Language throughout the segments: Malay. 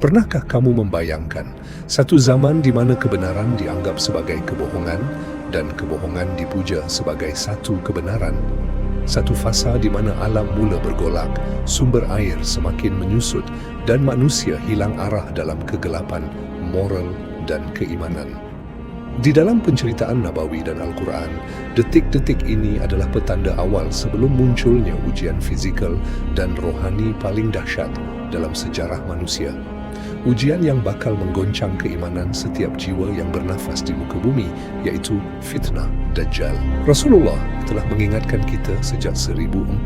Pernahkah kamu membayangkan satu zaman di mana kebenaran dianggap sebagai kebohongan dan kebohongan dipuja sebagai satu kebenaran? Satu fasa di mana alam mula bergolak, sumber air semakin menyusut dan manusia hilang arah dalam kegelapan moral dan keimanan. Di dalam penceritaan Nabawi dan Al-Quran, detik-detik ini adalah petanda awal sebelum munculnya ujian fizikal dan rohani paling dahsyat dalam sejarah manusia. Ujian yang bakal menggoncang keimanan setiap jiwa yang bernafas di muka bumi, yaitu fitnah Dajjal. Rasulullah telah mengingatkan kita sejak 1400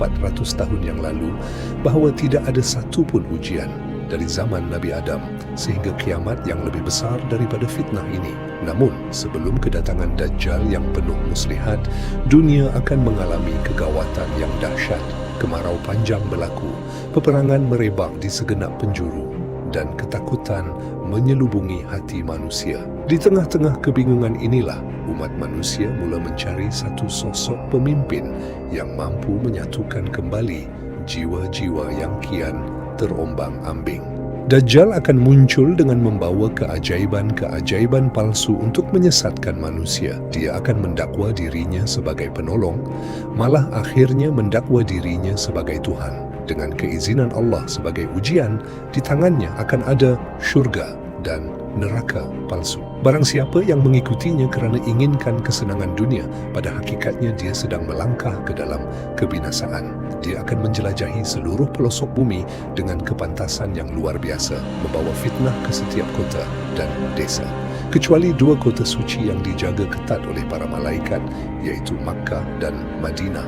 tahun yang lalu bahawa tidak ada satu pun ujian dari zaman Nabi Adam sehingga kiamat yang lebih besar daripada fitnah ini. Namun, sebelum kedatangan Dajjal yang penuh muslihat, dunia akan mengalami kegawatan yang dahsyat. Kemarau panjang berlaku, peperangan merebak di segenap penjuru, dan ketakutan menyelubungi hati manusia. Di tengah-tengah kebingungan inilah, umat manusia mula mencari satu sosok pemimpin yang mampu menyatukan kembali jiwa-jiwa yang kian terombang-ambing. Dajjal akan muncul dengan membawa keajaiban-keajaiban palsu untuk menyesatkan manusia. Dia akan mendakwa dirinya sebagai penolong, malah akhirnya mendakwa dirinya sebagai Tuhan. Dengan keizinan Allah sebagai ujian, di tangannya akan ada syurga dan neraka palsu. Barang siapa yang mengikutinya kerana inginkan kesenangan dunia, pada hakikatnya dia sedang melangkah ke dalam kebinasaan. Dia akan menjelajahi seluruh pelosok bumi dengan kepantasan yang luar biasa, membawa fitnah ke setiap kota dan desa. Kecuali dua kota suci yang dijaga ketat oleh para malaikat, iaitu Makkah dan Madinah.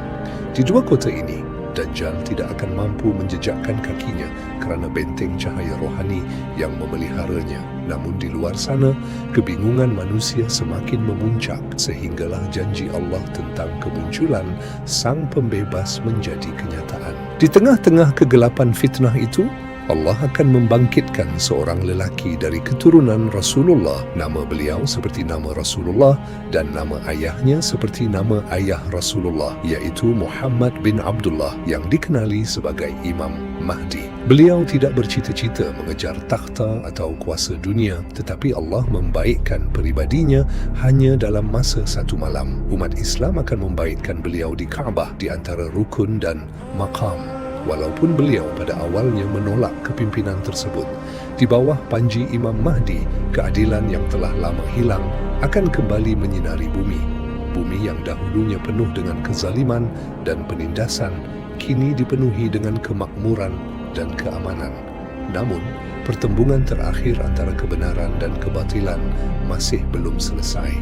Di dua kota ini, Dajjal tidak akan mampu menjejakkan kakinya kerana benteng cahaya rohani yang memeliharanya. Namun di luar sana, kebingungan manusia semakin memuncak sehinggalah janji Allah tentang kemunculan Sang Pembebas menjadi kenyataan. Di tengah-tengah kegelapan fitnah itu, Allah akan membangkitkan seorang lelaki dari keturunan Rasulullah. Nama beliau seperti nama Rasulullah dan nama ayahnya seperti nama ayah Rasulullah, iaitu Muhammad bin Abdullah yang dikenali sebagai Imam Mahdi. Beliau tidak bercita-cita mengejar takhta atau kuasa dunia, tetapi Allah membaikkan peribadinya hanya dalam masa satu malam. Umat Islam akan membaikkan beliau di Kaabah di antara rukun dan maqam. Walaupun beliau pada awalnya menolak kepimpinan tersebut, di bawah panji Imam Mahdi, keadilan yang telah lama hilang akan kembali menyinari bumi. Bumi yang dahulunya penuh dengan kezaliman dan penindasan, kini dipenuhi dengan kemakmuran dan keamanan. Namun, pertembungan terakhir antara kebenaran dan kebatilan masih belum selesai.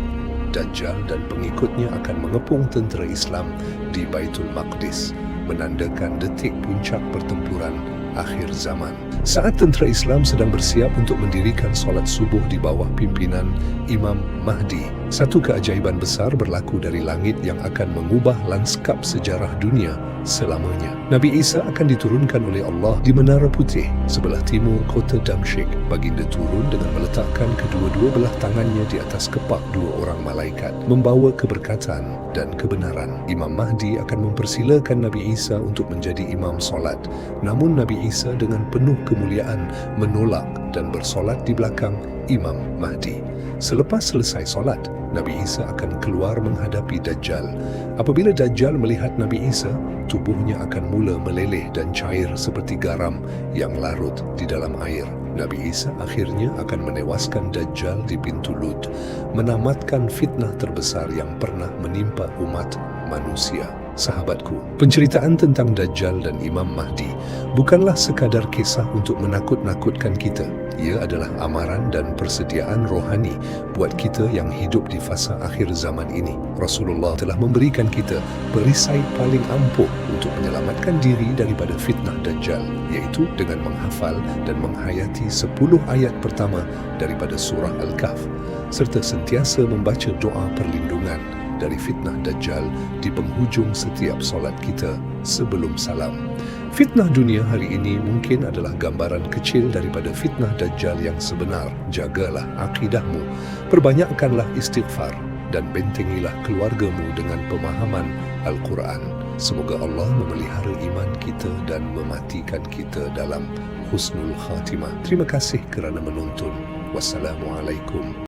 Dajjal dan pengikutnya akan mengepung tentera Islam di Baitul Maqdis, menandakan detik puncak pertempuran akhir zaman. Saat tentera Islam sedang bersiap untuk mendirikan solat subuh di bawah pimpinan Imam Mahdi, satu keajaiban besar berlaku dari langit yang akan mengubah lanskap sejarah dunia selamanya. Nabi Isa akan diturunkan oleh Allah di Menara Putih sebelah timur kota Damsyik. Baginda turun dengan meletakkan kedua-dua belah tangannya di atas kepak dua orang malaikat, membawa keberkatan dan kebenaran. Imam Mahdi akan mempersilakan Nabi Isa untuk menjadi imam solat. Namun Nabi Isa dengan penuh kemuliaan menolak dan bersolat di belakang Imam Mahdi. Selepas selesai solat, Nabi Isa akan keluar menghadapi Dajjal. Apabila Dajjal melihat Nabi Isa, tubuhnya akan mula meleleh dan cair seperti garam yang larut di dalam air. Nabi Isa akhirnya akan menewaskan Dajjal di pintu Lud, menamatkan fitnah terbesar yang pernah menimpa umat manusia. Sahabatku, penceritaan tentang Dajjal dan Imam Mahdi bukanlah sekadar kisah untuk menakut-nakutkan kita. Ia adalah amaran dan persediaan rohani buat kita yang hidup di fasa akhir zaman ini. Rasulullah telah memberikan kita perisai paling ampuh untuk menyelamatkan diri daripada fitnah Dajjal, iaitu dengan menghafal dan menghayati 10 ayat pertama daripada surah Al-Kahf, serta sentiasa membaca doa perlindungan dari fitnah Dajjal di penghujung setiap solat kita sebelum salam. Fitnah dunia hari ini mungkin adalah gambaran kecil daripada fitnah Dajjal yang sebenar. Jagalah akidahmu, perbanyakkanlah istighfar, dan bentengilah keluargamu dengan pemahaman Al-Quran. Semoga Allah memelihara iman kita dan mematikan kita dalam husnul khatimah. Terima kasih kerana menonton. Wassalamualaikum.